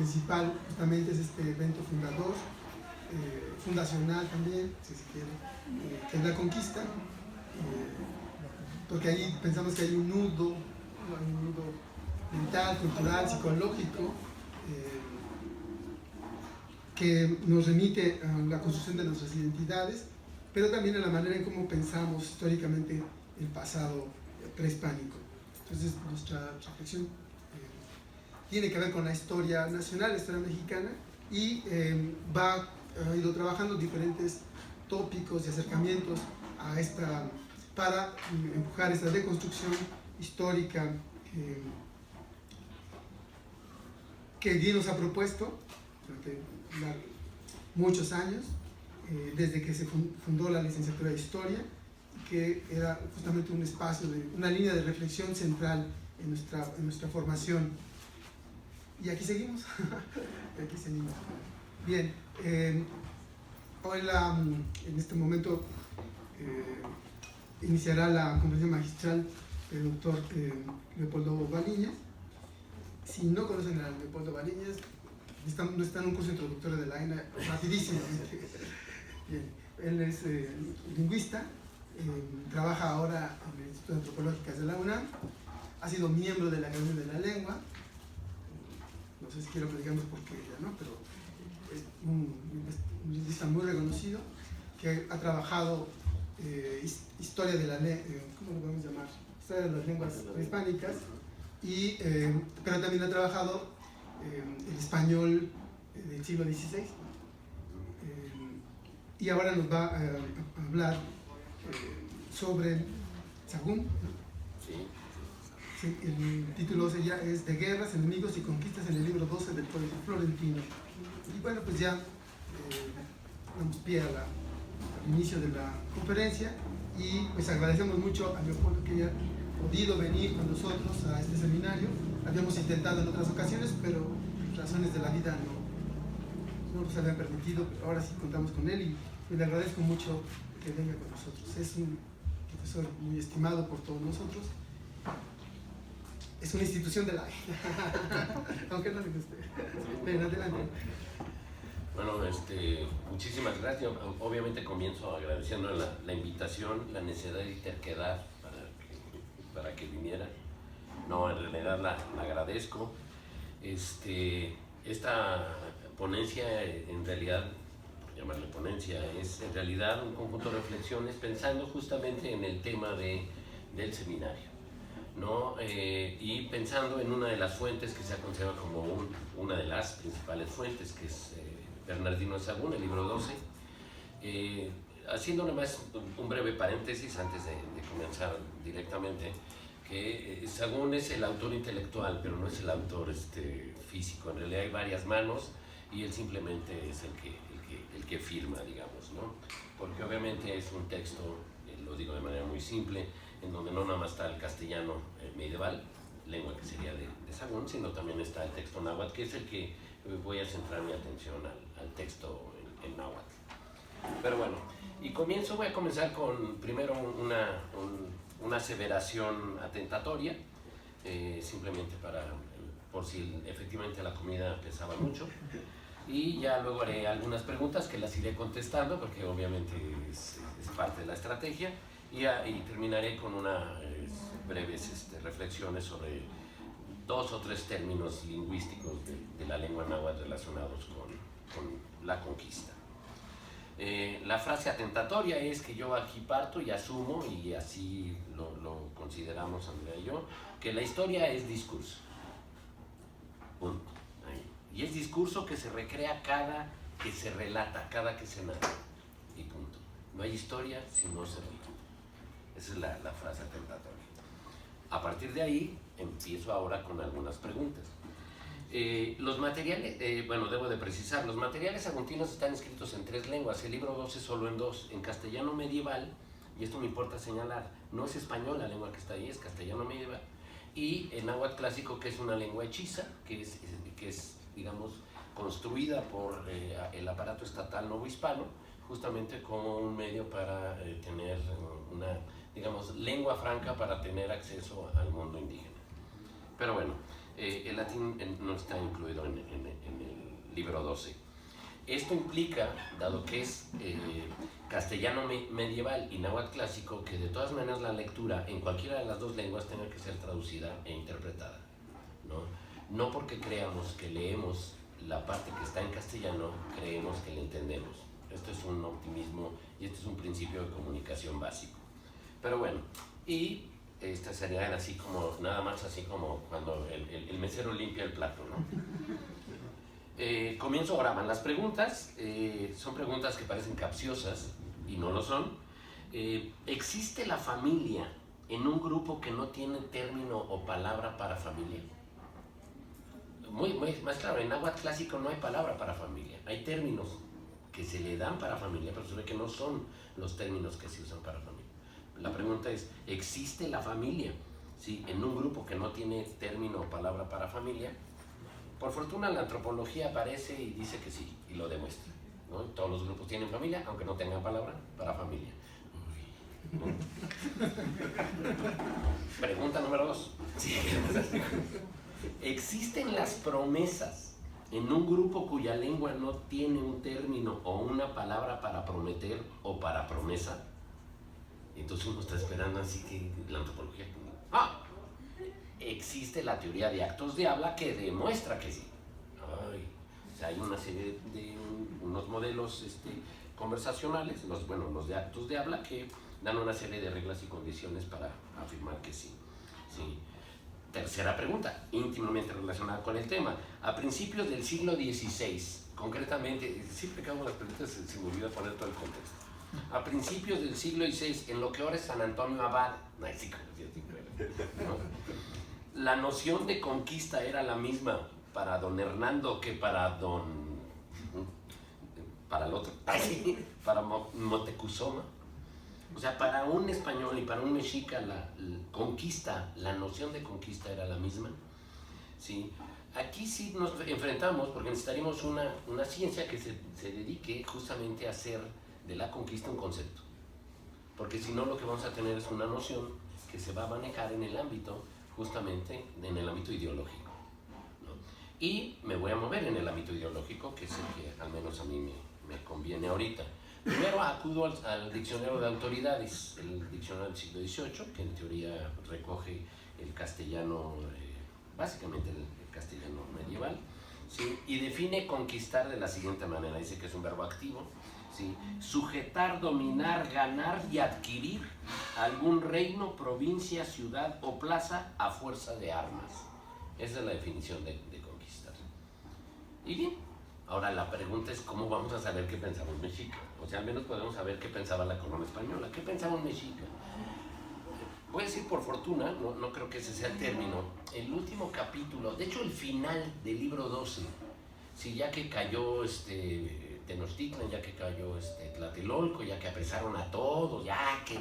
principal justamente es este evento fundador, fundacional también, si se quiere, que es la conquista, porque ahí pensamos que hay un nudo mental, cultural, psicológico, que nos remite a la construcción de nuestras identidades, pero también a la manera en cómo pensamos históricamente el pasado prehispánico. Entonces, nuestra reflexión tiene que ver con la historia nacional, la historia mexicana, y ha ido trabajando diferentes tópicos y acercamientos a esta, para empujar esta deconstrucción histórica que Guy nos ha propuesto durante muchos años, desde que se fundó la licenciatura de Historia, que era justamente un espacio, una línea de reflexión central en nuestra formación. Y aquí seguimos. Aquí seguimos. Bien, hoy en este momento iniciará la conferencia magistral del doctor Leopoldo Baliñas. Si no conocen a Leopoldo Baliñas, no está en un curso introductorio de la ENA, rapidísimo. Bien, él es lingüista, trabaja ahora en el Instituto de Antropológicas de la UNAM, ha sido miembro de la Academia de la Lengua, no sé si quiero que digamos por qué ella, ¿no? Pero es un lingüista muy reconocido, que ha trabajado historia de la ¿cómo lo podemos llamar? Historia de las lenguas prehispánicas, pero también ha trabajado el español del siglo XVI, y ahora nos va a hablar sobre Sahagún. Sí, el título es De guerras, enemigos y conquistas en el libro 12 del Código Florentino. Y bueno, pues ya damos pie al inicio de la conferencia, y pues agradecemos mucho a Leopoldo que haya podido venir con nosotros a este seminario. Habíamos intentado en otras ocasiones, pero razones de la vida no nos habían permitido, pero ahora sí contamos con él, y le agradezco mucho que venga con nosotros. Es un profesor muy estimado por todos nosotros. Es una institución de la aunque no le guste. Ven, adelante. Bueno, muchísimas gracias. Obviamente comienzo agradeciendo la invitación, la necesidad de terquedad para que viniera. No, en realidad la agradezco. Esta ponencia, en realidad, por llamarle ponencia, es en realidad un conjunto de reflexiones pensando justamente en el tema del seminario, ¿no? Y pensando en una de las fuentes que se ha considerado como una de las principales fuentes, que es Bernardino de Sahagún, el libro 12. Haciendo nomás un breve paréntesis antes de comenzar directamente, que Sahagún es el autor intelectual, pero no es el autor físico. En realidad hay varias manos y él simplemente es el que firma, digamos, ¿no? Porque obviamente es un texto, lo digo de manera muy simple, en donde no nada más está el castellano medieval, lengua que sería de Sahagún, sino también está el texto náhuatl, que es el que voy a centrar mi atención al texto en náhuatl. Pero bueno, voy a comenzar con primero una aseveración atentatoria, simplemente por si efectivamente la comida pesaba mucho, y ya luego haré algunas preguntas que las iré contestando, porque obviamente es parte de la estrategia, y terminaré con unas breves reflexiones sobre 2 o 3 términos lingüísticos de la lengua náhuatl relacionados con la conquista. La frase atentatoria es que yo aquí parto y asumo, y así lo consideramos Andrea y yo, que la historia es discurso. Punto. Y es discurso que se recrea cada que se relata, cada que se narra. Y punto. No hay historia si no se relata. Esa es la frase atentatoria. A partir de ahí, empiezo ahora con algunas preguntas. Los materiales, bueno, debo de precisar, los materiales saguntinos están escritos en 3 lenguas, el libro 12 solo en 2, en castellano medieval, y esto me importa señalar, no es español la lengua que está ahí, es castellano medieval, y el náhuatl clásico, que es una lengua hechiza, que es digamos, construida por el aparato estatal novohispano, justamente como un medio para tener una, digamos, lengua franca para tener acceso al mundo indígena. Pero bueno, el latín no está incluido en libro 12. Esto implica, dado que es castellano medieval y náhuatl clásico, que de todas maneras la lectura en cualquiera de las dos lenguas tenga que ser traducida e interpretada, ¿no? No porque creamos que leemos la parte que está en castellano, creemos que la entendemos. Esto es un optimismo y este es un principio de comunicación básico. Pero bueno, y esta sería así como, nada más así como cuando el mesero limpia el plato, ¿no? Comienzo ahora, van las preguntas, son preguntas que parecen capciosas y no lo son. ¿Existe la familia en un grupo que no tiene término o palabra para familia? Muy más claro, en náhuatl clásico no hay palabra para familia, hay términos que se le dan para familia, pero se ve que no son los términos que se usan para familia. La pregunta es, ¿existe la familia? ¿Sí? En un grupo que no tiene término o palabra para familia. Por fortuna la antropología aparece y dice que sí, y lo demuestra, ¿no? Todos los grupos tienen familia, aunque no tengan palabra para familia. Uy, ¿no? Pregunta número 2. Sí. ¿Existen las promesas en un grupo cuya lengua no tiene un término o una palabra para prometer o para promesa? Entonces uno está esperando así que la antropología... Existe la teoría de actos de habla que demuestra que sí. O sea, hay una serie de unos modelos conversacionales, los de actos de habla, que dan una serie de reglas y condiciones para afirmar que sí. Sí. Tercera pregunta, íntimamente relacionada con el tema. A principios del siglo XVI, concretamente, siempre que hago las preguntas se me olvida poner todo el contexto. A principios del siglo XVI, en lo que ahora es San Antonio Abad, ¿no? La noción de conquista era la misma para don Hernando que para el otro, para Moctezuma. O sea, para un español y para un mexica la conquista, la noción de conquista era la misma. ¿Sí? Aquí sí nos enfrentamos porque necesitaríamos una ciencia que se dedique justamente a hacer de la conquista un concepto. Porque si no, lo que vamos a tener es una noción que se va a manejar en el ámbito, justamente en el ámbito ideológico, ¿no? Y me voy a mover en el ámbito ideológico, que es el que al menos a mí me conviene ahorita. Primero acudo al diccionario de autoridades, el diccionario del siglo XVIII, que en teoría recoge el castellano, básicamente el castellano medieval, ¿sí? Y define conquistar de la siguiente manera, dice que es un verbo activo, ¿sí? Sujetar, dominar, ganar y adquirir algún reino, provincia, ciudad o plaza a fuerza de armas. Esa es la definición de conquistar. Y bien, ahora la pregunta es cómo vamos a saber qué pensaba un mexica. O sea, al menos podemos saber qué pensaba la corona española. ¿Qué pensaba un mexica? Voy a decir por fortuna, no creo que ese sea el término, el último capítulo, de hecho el final del libro 12, sí, ya que cayó Tenochtitlan, ya que cayó Tlatelolco, ya que apresaron a todos, ya que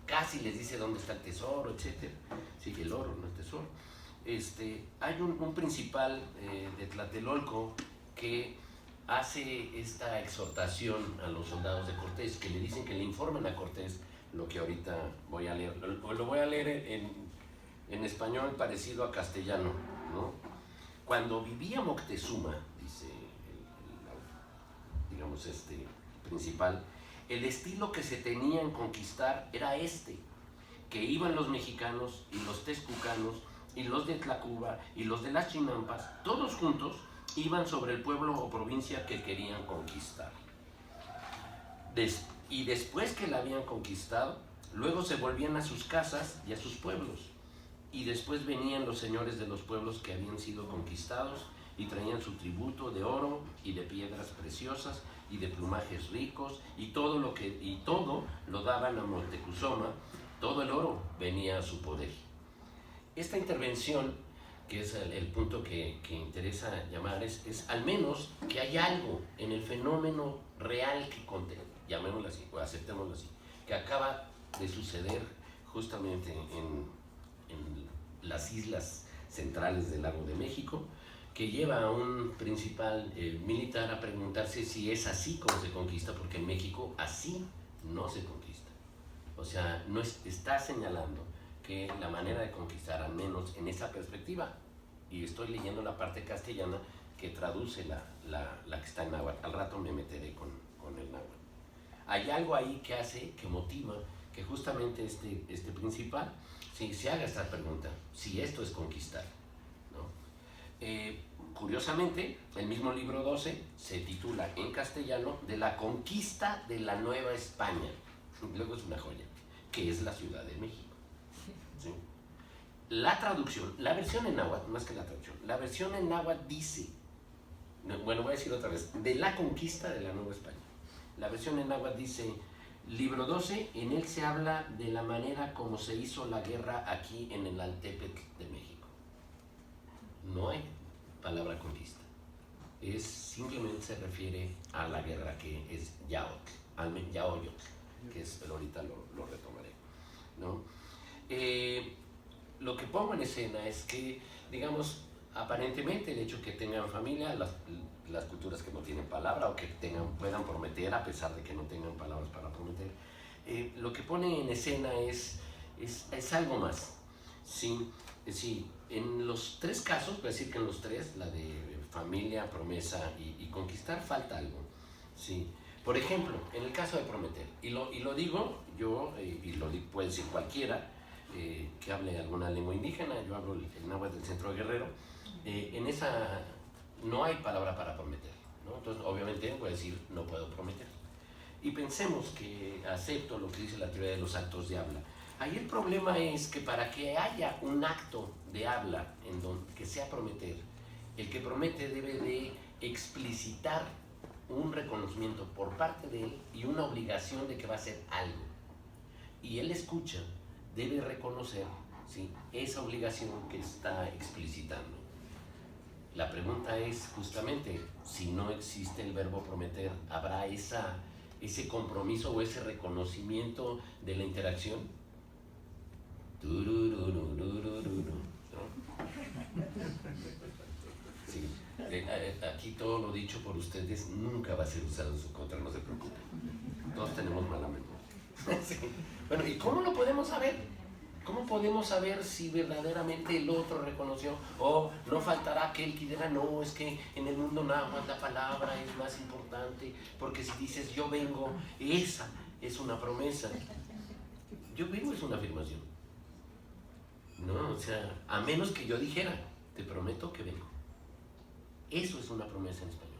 casi les dice dónde está el tesoro, etc. Sí, el oro, no el tesoro. Hay un principal de Tlatelolco que hace esta exhortación a los soldados de Cortés, que le dicen que le informen a Cortés lo que ahorita voy a leer. Lo voy a leer en español parecido a castellano, ¿no? Cuando vivía Moctezuma, dice digamos principal, el estilo que se tenía en conquistar era que iban los mexicanos y los texcocanos y los de Tlacuba y los de las Chinampas, todos juntos iban sobre el pueblo o provincia que querían conquistar. Y después que la habían conquistado, luego se volvían a sus casas y a sus pueblos. Y después venían los señores de los pueblos que habían sido conquistados y traían su tributo de oro y de piedras preciosas y de plumajes ricos y todo lo daban a Moctezuma, todo el oro venía a su poder. Esta intervención, que es el punto que interesa llamar, es al menos que hay algo en el fenómeno real que llamémoslo así, o aceptémoslo así, que acaba de suceder justamente en las islas centrales del lago de México, que lleva a un principal militar a preguntarse si es así como se conquista, porque en México así no se conquista. O sea, no está señalando que la manera de conquistar, al menos en esa perspectiva, y estoy leyendo la parte castellana, que traduce la que está en náhuatl. Al rato me meteré con el náhuatl. Hay algo ahí que hace, que motiva, que justamente este principal se haga esta pregunta, si esto es conquistar, ¿no? Curiosamente, el mismo libro 12 se titula en castellano de la conquista de la Nueva España. Luego es una joya, que es la Ciudad de México. ¿Sí? La traducción, la versión en náhuatl, más que la traducción, la versión en náhuatl dice, bueno, voy a decir otra vez, de la conquista de la Nueva España. La versión en náhuatl dice, libro 12, en él se habla de la manera como se hizo la guerra aquí en el Altépetl de México. No hay palabra conquista. Simplemente se refiere a la guerra que es Yaotl, Yaoyotl, que es, pero ahorita lo retomaré, ¿no? Lo que pongo en escena es que, digamos, aparentemente el hecho que tengan familia, las culturas que no tienen palabra o que puedan prometer a pesar de que no tengan palabras para prometer, lo que pone en escena es algo más, ¿sí? Es decir, en los tres casos, voy a decir que en los tres, la de familia, promesa y conquistar, falta algo, ¿sí? Por ejemplo, en el caso de prometer, y lo digo yo, puede decir cualquiera que hable alguna lengua indígena, yo hablo el náhuatl del Centro Guerrero, en esa no hay palabra para prometer, ¿no? Entonces, obviamente, voy a decir, no puedo prometer. Y pensemos que acepto lo que dice la teoría de los actos de habla. Ahí el problema es que para que haya un acto de habla que sea prometer, el que promete debe de explicitar un reconocimiento por parte de él y una obligación de que va a hacer algo. Y él escucha, debe reconocer, ¿sí?, esa obligación que está explicitando. La pregunta es justamente, si no existe el verbo prometer, ¿habrá ese compromiso o ese reconocimiento de la interacción? ¿No? Sí. Aquí todo lo dicho por ustedes nunca va a ser usado en su contra, no se preocupen. Todos tenemos mala memoria. Sí. Bueno, ¿y cómo lo podemos saber? ¿Cómo podemos saber si verdaderamente el otro reconoció? O no faltará aquel que dirá, no, es que en el mundo náhuatl la palabra es más importante, porque si dices yo vengo, esa es una promesa. Yo vengo es una afirmación. No, o sea, a menos que yo dijera, te prometo que vengo. Eso es una promesa en español,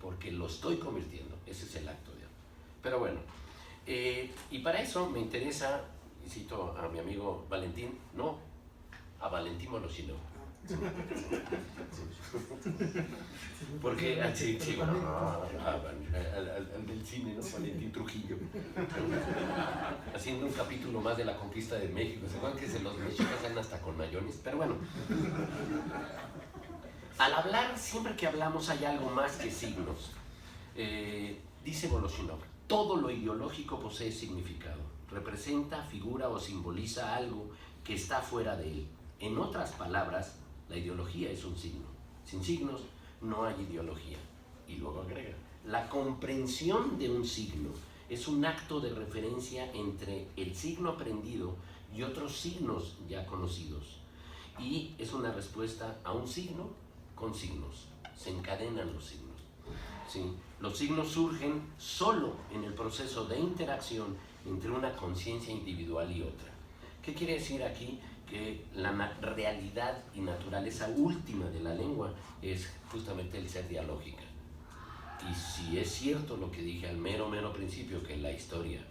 porque lo estoy convirtiendo, ese es el acto de amor. Pero bueno, y para eso me interesa, y cito a mi amigo Valentín, no, a Valentín Molosino. Porque al del cine, ¿no? Valentín Trujillo, haciendo un capítulo más de la conquista de México. ¿Se acuerdan que los mexicas salen hasta con mayones? Pero bueno, al hablar, siempre que hablamos hay algo más que signos. Dice Voloshinov, todo lo ideológico posee significado, representa, figura o simboliza algo que está fuera de él. En otras palabras, la ideología es un signo. Sin signos no hay ideología. Y luego agrega, la comprensión de un signo es un acto de referencia entre el signo aprendido y otros signos ya conocidos. Y es una respuesta a un signo con signos. Se encadenan los signos. ¿Sí? Los signos surgen solo en el proceso de interacción entre una conciencia individual y otra. ¿Qué quiere decir aquí? Que la realidad y naturaleza última de la lengua es justamente el ser dialógica. Y si es cierto lo que dije al mero principio, que la historia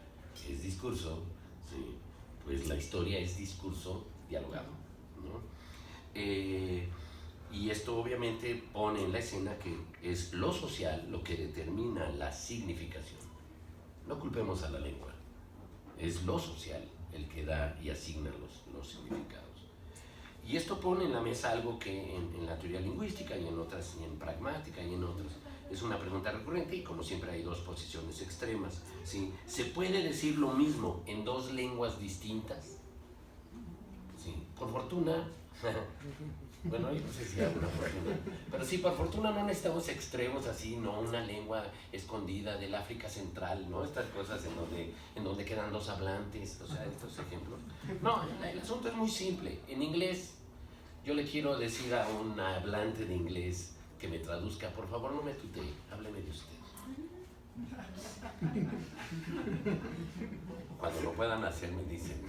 es discurso, ¿sí?, pues la historia es discurso dialogado, ¿no? Y esto obviamente pone en la escena que es lo social lo que determina la significación. No culpemos a la lengua, es lo social el que da y asigna los significados. Y esto pone en la mesa algo que en la teoría lingüística y en otras, y en pragmática y en otras, es una pregunta recurrente, y como siempre hay dos posiciones extremas, ¿sí? ¿Se puede decir lo mismo en dos lenguas distintas? ¿Sí? Por fortuna, bueno, yo no sé si hay una fortuna, pero sí, por fortuna no necesitamos extremos así, no una lengua escondida del África Central, ¿no? Estas cosas en donde quedan dos hablantes, o sea, estos ejemplos. No, el asunto es muy simple. En inglés, yo le quiero decir a un hablante de inglés, que me traduzca, por favor no me tutee, hábleme de usted. Cuando lo puedan hacer me dicen.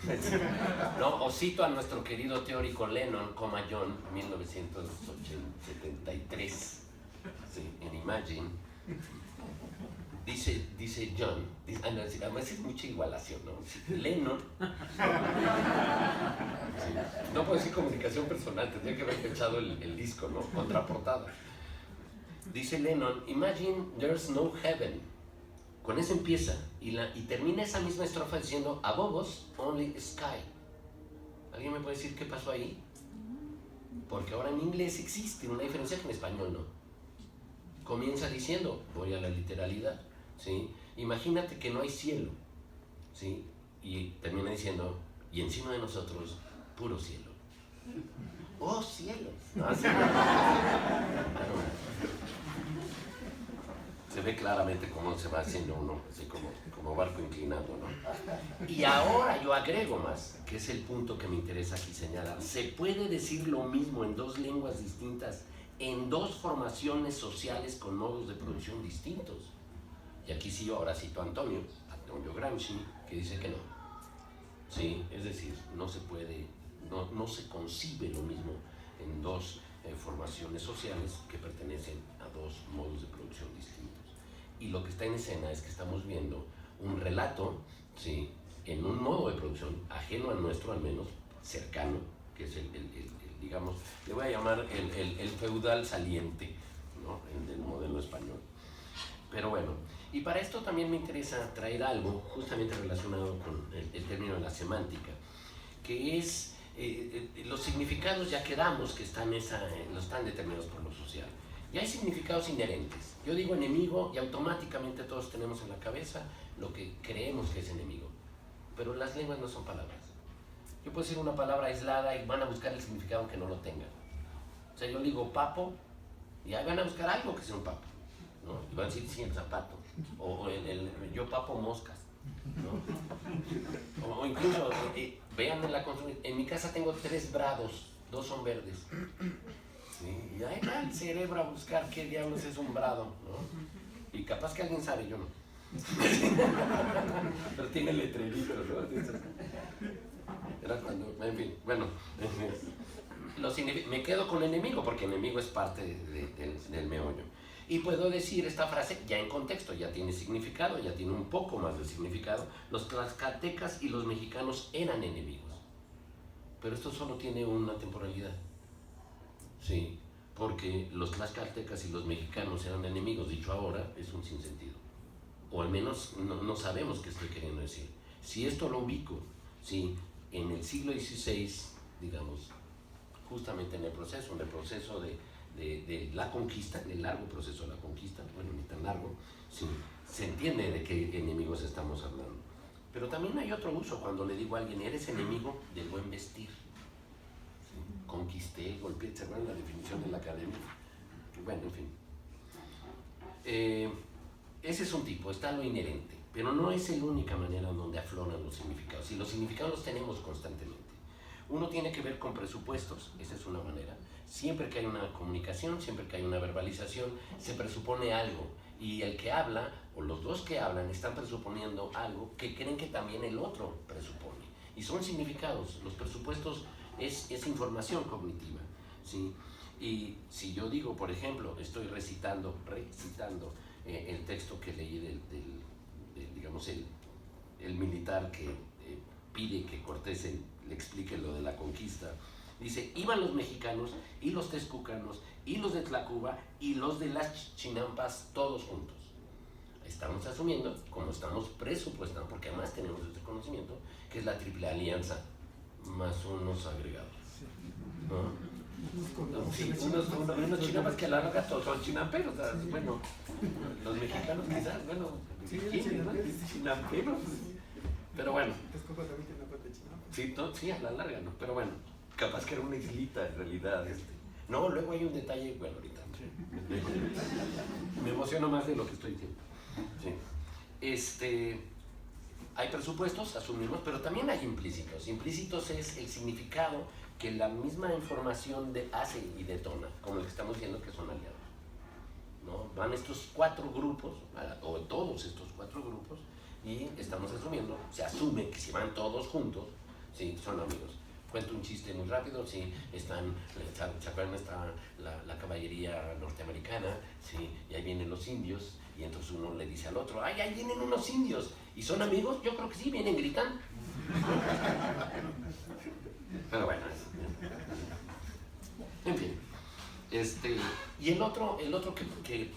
No, o cito a nuestro querido teórico Lennon, John, 1973, sí, en Imagine. Dice John, además es mucha igualación, ¿no? Lennon, sí, no puedo decir comunicación personal, tendría que haber echado el disco, ¿no? Contraportada. Dice Lennon, imagine there's no heaven. Con eso empieza y termina esa misma estrofa diciendo above us only sky. ¿Alguien me puede decir qué pasó ahí? Porque ahora en inglés existe una diferencia que en español no. Comienza diciendo, voy a la literalidad, ¿sí? Imagínate que no hay cielo, ¿sí? Y termina diciendo, y encima de nosotros, puro cielo. ¡Oh, cielo! No, así, se ve claramente cómo se va haciendo uno, así como barco inclinado, ¿no? Y ahora yo agrego más, que es el punto que me interesa aquí señalar. Se puede decir lo mismo en dos lenguas distintas, en dos formaciones sociales con modos de producción distintos. Y aquí sí, ahora cito a Antonio Gramsci, que dice que no. Sí, es decir, no se puede, no se concibe lo mismo en dos formaciones sociales que pertenecen a dos modos de producción distintos. Y lo que está en escena es que estamos viendo un relato, ¿sí?, en un modo de producción ajeno al nuestro, al menos cercano, que es el digamos, le voy a llamar el feudal saliente, ¿no?, del modelo español. Pero bueno, y para esto también me interesa traer algo justamente relacionado con el término de la semántica, que es los significados, ya quedamos que están determinados por lo social. Y hay significados inherentes. Yo digo enemigo y automáticamente todos tenemos en la cabeza lo que creemos que es enemigo. Pero las lenguas no son palabras. Yo puedo decir una palabra aislada y van a buscar el significado que no lo tenga. O sea, yo digo papo y ahí van a buscar algo que sea un papo, ¿no? Y van a decir, sí, el zapato. O yo papo moscas, ¿no? O incluso, vean en mi casa tengo 3 brados, 2 son verdes. Sí, y ahí va el cerebro a buscar qué diablos es un brado, ¿no? Y capaz que alguien sabe, yo no. Pero tiene letreritos, ¿no? Era cuando, en fin, bueno, me quedo con enemigo porque enemigo es parte del meollo. Y puedo decir esta frase ya en contexto, ya tiene significado, ya tiene un poco más de significado. Los tlaxcaltecas y los mexicanos eran enemigos, pero esto solo tiene una temporalidad. Sí, porque los tlaxcaltecas y los mexicanos eran enemigos, dicho ahora, es un sinsentido. O al menos no sabemos qué estoy queriendo decir. Si esto lo ubico, sí, en el siglo XVI, digamos, justamente en el proceso de la conquista, en el largo proceso de la conquista, bueno, ni tan largo, sí, se entiende de qué enemigos estamos hablando. Pero también hay otro uso cuando le digo a alguien, eres enemigo del buen vestir. Conquisté, golpeé, ¿se acuerdan la definición de la academia? Bueno, en fin. Ese es un tipo, está lo inherente, pero no es la única manera en donde afloran los significados. Y los significados los tenemos constantemente. Uno tiene que ver con presupuestos, esa es una manera. Siempre que hay una comunicación, siempre que hay una verbalización, se presupone algo. Y el que habla, o los dos que hablan, están presuponiendo algo que creen que también el otro presupone. Y son significados. Los presupuestos es información cognitiva, ¿sí? Y si yo digo, por ejemplo, estoy recitando el texto que leí digamos, el militar que pide que Cortés le explique lo de la conquista, dice, iban los mexicanos y los texcocanos y los de Tlacuba y los de las Chinampas todos juntos. Estamos asumiendo, como estamos presupuestando, porque además tenemos este conocimiento, que es la triple alianza más unos agregados, ¿no? Sí, unos chinampas que a la larga todos son chinamperos, o sea, bueno, los mexicanos quizás, bueno, chinamperos, pero bueno. Sí, a la larga, ¿no? Pero bueno, capaz que era una islita en realidad. No, luego hay un detalle, bueno, ahorita me emociono más de lo que estoy diciendo. Sí. Hay presupuestos, asumimos, pero también hay implícitos. Implícitos es el significado que la misma información hace y detona, como el que estamos viendo que son aliados. van estos 4 grupos, o todos estos 4 grupos, y estamos asumiendo, se asume que si van todos juntos, sí, son amigos. Cuento un chiste muy rápido, sí, ¿se acuerdan? Está la caballería norteamericana, sí, y ahí vienen los indios, y entonces uno le dice al otro, ¡ay, ahí vienen unos indios! ¿Y son amigos? Yo creo que sí, vienen gritando. Pero bueno, en fin. Y el otro que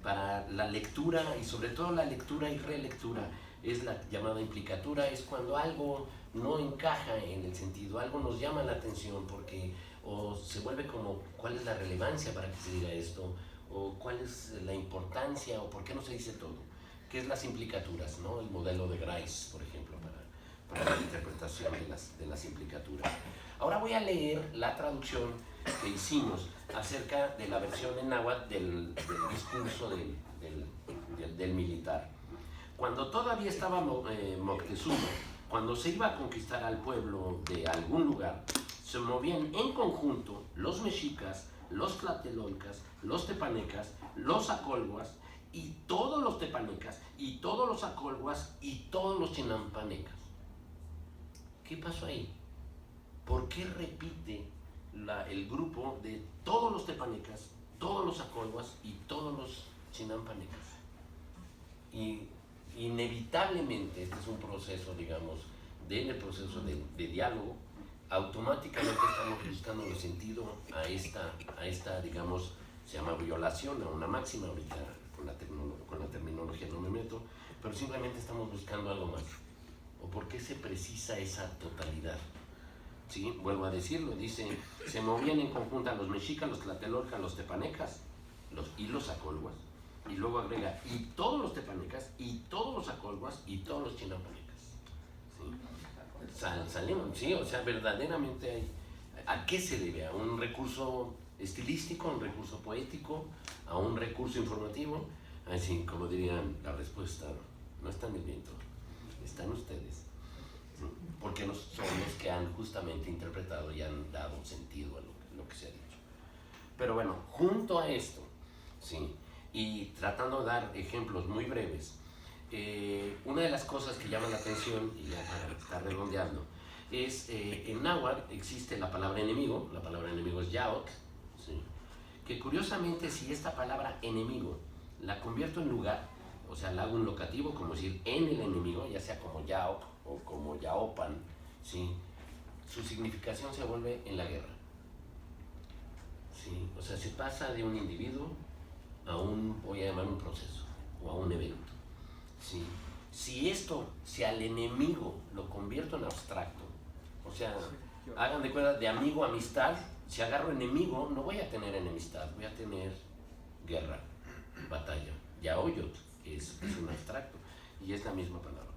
para la lectura, y sobre todo la lectura y relectura, es la llamada implicatura, es cuando algo no encaja en el sentido, algo nos llama la atención porque o se vuelve como cuál es la relevancia para que se diga esto, o cuál es la importancia, o por qué no se dice todo, que es las implicaturas, ¿no? El modelo de Grice, por ejemplo, para la interpretación de las implicaturas. Ahora voy a leer la traducción que hicimos acerca de la versión en náhuatl del discurso del militar. Cuando todavía estaba Moctezuma, cuando se iba a conquistar al pueblo de algún lugar, se movían en conjunto los mexicas, los tlatelolcas, los tepanecas, los acolhuas, y todos los tepanecas, y todos los acolhuas, y todos los chinampanecas. ¿Qué pasó ahí? ¿Por qué repite el grupo de todos los tepanecas, todos los acolhuas y todos los chinampanecas? Y inevitablemente, este es un proceso, digamos, en el proceso de diálogo, automáticamente estamos buscando el sentido a esta, digamos, se llama violación, a una máxima, ahorita con la terminología no me meto, pero simplemente estamos buscando algo más. ¿O por qué se precisa esa totalidad? ¿Sí? Vuelvo a decirlo, dice, se movían en conjunta los mexicas, los tlatelolcas, los tepanecas y los acolhuas. Y luego agrega, y todos los tepanecas, y todos los acolhuas, y todos los chinampanecas. ¿Sí? Salimos, sí, o sea, verdaderamente hay. ¿A qué se debe? ¿A un recurso estilístico, a un recurso poético, a un recurso informativo? Así, como dirían, la respuesta, no está en el viento, están ustedes. ¿Sí? Porque son los que han justamente interpretado y han dado sentido a lo que se ha dicho. Pero bueno, junto a esto, ¿sí? Y tratando de dar ejemplos muy breves, una de las cosas que llama la atención, y ya para estar redondeando, es en náhuatl existe la palabra enemigo es yaotl, ¿sí? Que curiosamente si esta palabra enemigo la convierto en lugar, o sea, la hago un locativo, como decir en el enemigo, ya sea como yaoc o como yaopan, ¿sí? Su significación se vuelve en la guerra, ¿sí? O sea, se pasa de un individuo a voy a llamar un proceso, o a un evento, ¿sí? Si al enemigo lo convierto en abstracto, o sea, hagan de cuenta, de amigo a amistad, si agarro enemigo, no voy a tener enemistad, voy a tener guerra, batalla, yaoyot, que es un abstracto, y es la misma palabra.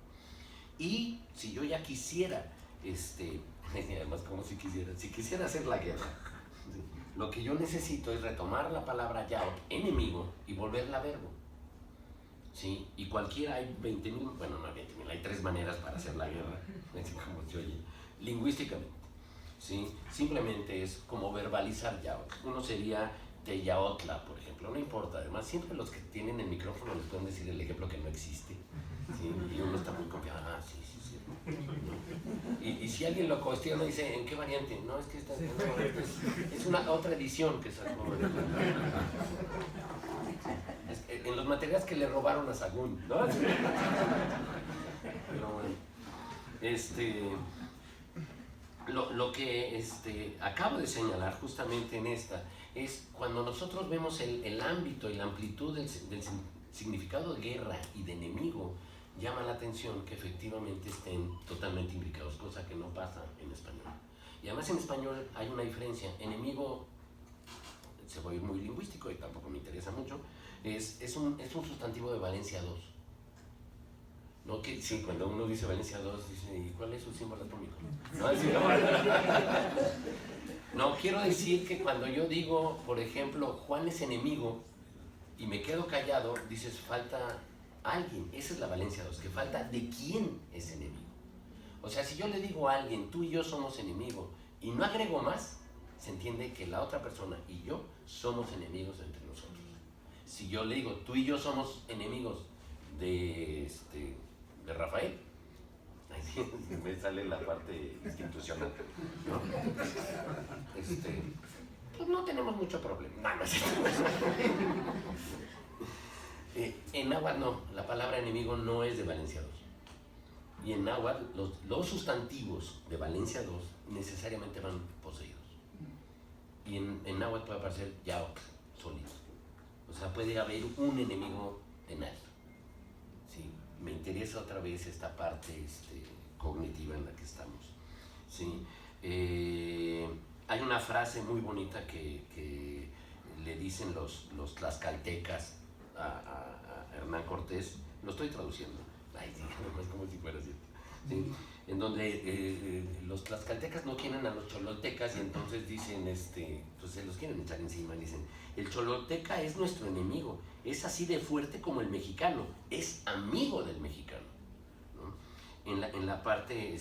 Y si yo ya quisiera, además como si quisiera hacer la guerra, ¿sí? Lo que yo necesito es retomar la palabra yaot, enemigo, y volverla verbo. ¿Sí? Y cualquiera, hay 20.000, bueno, no 20.000, hay 3 maneras para hacer la guerra, como se oye, lingüísticamente. ¿Sí? Simplemente es como verbalizar yaot. Uno sería teyaotla, por ejemplo, no importa, además siempre los que tienen el micrófono les pueden decir el ejemplo que no existe. ¿Sí? Y uno está muy confiado, sí. Y si alguien lo cuestiona, dice, ¿en qué variante? No, es que es una otra edición que sacó. En los materiales que le robaron a Sagún, ¿no? Pero bueno, lo que acabo de señalar justamente en esta es cuando nosotros vemos el ámbito y la amplitud del significado de guerra y de enemigo, llama la atención que efectivamente estén totalmente imbricados, cosa que no pasa en español. Y además en español hay una diferencia. Enemigo, se va a ir muy lingüístico y tampoco me interesa mucho, es un sustantivo de valencia 2. ¿No? Que, sí, cuando uno dice valencia 2, dice, ¿y cuál es su símbolo atómico? No, quiero decir que cuando yo digo, por ejemplo, Juan es enemigo, y me quedo callado, dices, falta alguien. Esa es la valencia 2, que falta de quién es enemigo. O sea, si yo le digo a alguien, tú y yo somos enemigos, y no agrego más, se entiende que la otra persona y yo somos enemigos entre nosotros. Si yo le digo, tú y yo somos enemigos de Rafael, ahí sí me sale la parte institucional, ¿no? Pues no tenemos mucho problema. No, no es cierto. En náhuatl no, la palabra enemigo no es de Valencia 2. Y en náhuatl los sustantivos de Valencia 2 necesariamente van poseídos. Y en náhuatl puede aparecer yaoc, solito. O sea, puede haber un enemigo en alto. ¿Sí? Me interesa otra vez esta parte cognitiva en la que estamos. ¿Sí? Hay una frase muy bonita que le dicen los tlaxcaltecas a Hernán Cortés, lo estoy traduciendo, ay, sí, no es como si fuera cierto, ¿sí? En donde los tlaxcaltecas no quieren a los chololtecas y entonces dicen, pues se los quieren echar encima, dicen, el chololteca es nuestro enemigo, es así de fuerte como el mexicano, es amigo del mexicano, ¿no? En la parte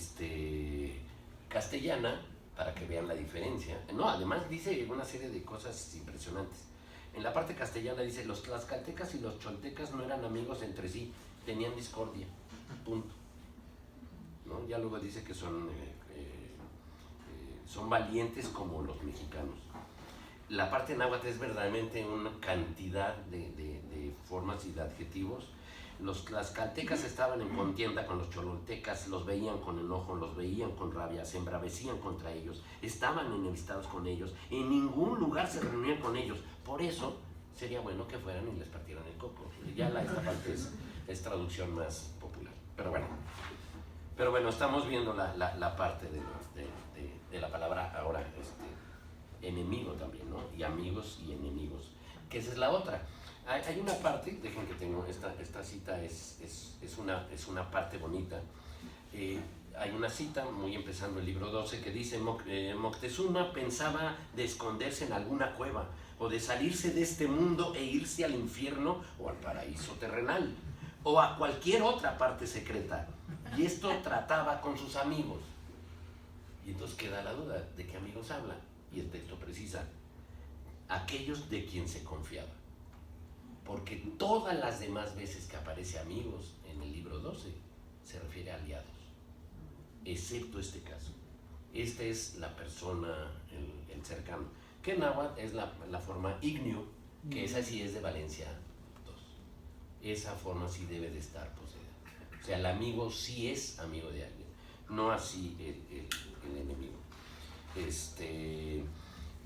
castellana, para que vean la diferencia, no, además dice una serie de cosas impresionantes. En la parte castellana dice, los tlaxcaltecas y los choltecas no eran amigos entre sí, tenían discordia, punto. ¿No? Ya luego dice que son valientes como los mexicanos. La parte náhuatl es verdaderamente una cantidad de formas y de adjetivos. Los tlaxcaltecas estaban en contienda con los chololtecas, los veían con enojo, los veían con rabia, se embravecían contra ellos, estaban enemistados con ellos, en ningún lugar se reunían con ellos. Por eso sería bueno que fueran y les partieran el coco. Ya esta parte es traducción más popular. Pero bueno, estamos viendo la parte de la palabra ahora, enemigo también, ¿no? Y amigos y enemigos, que esa es la otra. Hay una parte, dejen que tengo, esta cita es una parte bonita. Hay una cita, muy empezando el libro 12, que dice, Moctezuma pensaba de esconderse en alguna cueva, o de salirse de este mundo e irse al infierno o al paraíso terrenal, o a cualquier otra parte secreta. Y esto trataba con sus amigos. Y entonces queda la duda, ¿de qué amigos habla? Y el texto precisa, aquellos de quien se confiaba. Porque todas las demás veces que aparece amigos en el libro 12 se refiere a aliados, excepto este caso. Esta es la persona, el cercano, que en náhuatl es la forma ignio, que esa sí es de Valencia 2. Esa forma sí debe de estar poseída. O sea, el amigo sí es amigo de alguien, no así el enemigo.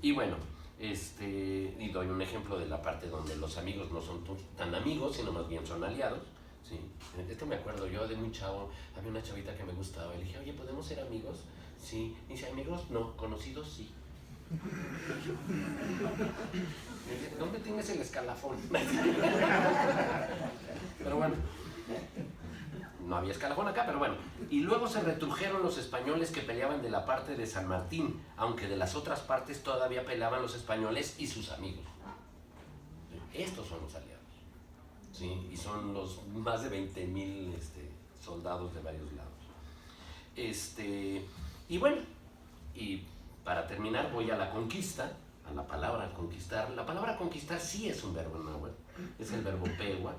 Y bueno, y doy un ejemplo de la parte donde los amigos no son tan amigos, sino más bien son aliados, ¿sí? Me acuerdo yo de muy chavo, había una chavita que me gustaba, y le dije, oye, ¿podemos ser amigos? Sí. Y dice, amigos no, conocidos sí. Dice, ¿dónde tienes el escalafón? Pero bueno, no había escalafón acá, pero bueno. Y luego se retrujeron los españoles que peleaban de la parte de San Martín, aunque de las otras partes todavía peleaban los españoles y sus amigos. Estos son los aliados, ¿sí? Y son los más de 20,000 soldados de varios lados. Y bueno, y para terminar voy a la conquista, a la palabra conquistar. La palabra conquistar sí es un verbo en náhuatl, es el verbo pegua.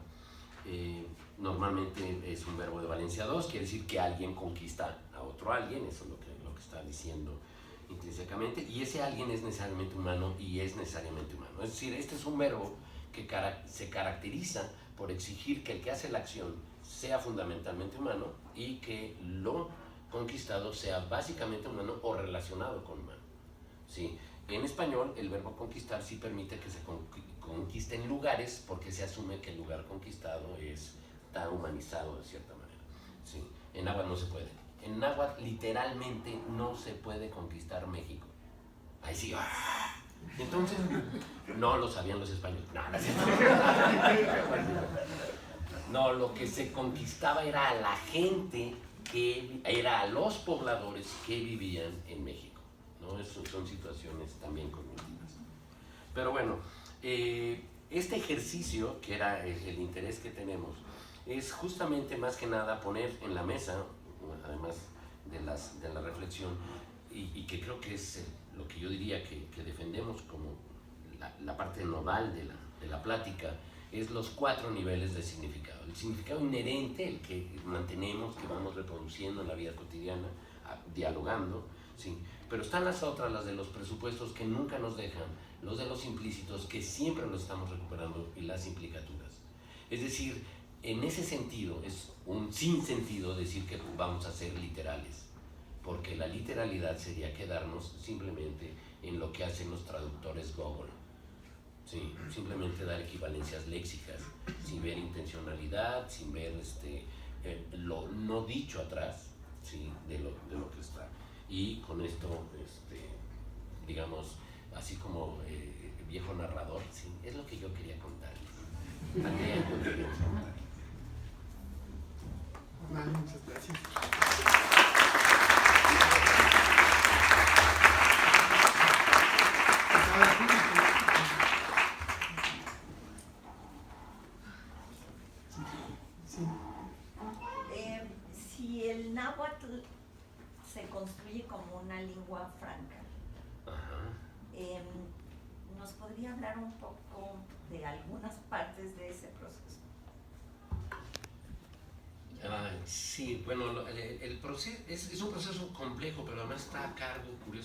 Normalmente es un verbo de Valencia 2, quiere decir que alguien conquista a otro alguien, eso es lo que está diciendo intrínsecamente, y ese alguien es necesariamente humano y es necesariamente humano. Es decir, este es un verbo que se caracteriza por exigir que el que hace la acción sea fundamentalmente humano y que lo conquistado sea básicamente humano o relacionado con humano. ¿Sí? En español, el verbo conquistar sí permite que se conquisten lugares porque se asume que el lugar conquistado está humanizado de cierta manera. ¿Sí? En náhuatl no se puede. En náhuatl literalmente no se puede conquistar México. Ahí sí. ¡Ah! Entonces, no lo sabían los españoles. No, lo que se conquistaba era a la gente era a los pobladores que vivían en México, ¿no? Son situaciones también cognitivas. Pero bueno, este ejercicio, que era el interés que tenemos, es justamente más que nada poner en la mesa, además de la reflexión, y que creo que es lo que yo diría que defendemos como la parte nodal de la plática, es los 4 niveles de significado. El significado inherente, el que mantenemos, que vamos reproduciendo en la vida cotidiana, dialogando, ¿sí? Pero están las otras, las de los presupuestos, que nunca nos dejan, los de los implícitos, que siempre los estamos recuperando, y las implicaturas. Es decir, en ese sentido, es un sinsentido decir que vamos a ser literales, porque la literalidad sería quedarnos simplemente en lo que hacen los traductores Google. Sí, simplemente dar equivalencias léxicas, sin ver intencionalidad, sin ver lo no dicho atrás, ¿sí? de lo que está. Y con esto, digamos, así como viejo narrador, ¿sí? Es lo que yo quería contarles. Andrea, yo quería contar. Vale, muchas gracias. Si el náhuatl se construye como una lengua franca, ¿nos podría hablar un poco de algunas partes de ese proceso? Sí, bueno, el proceso es un proceso complejo, pero además está a cargo, curiosamente,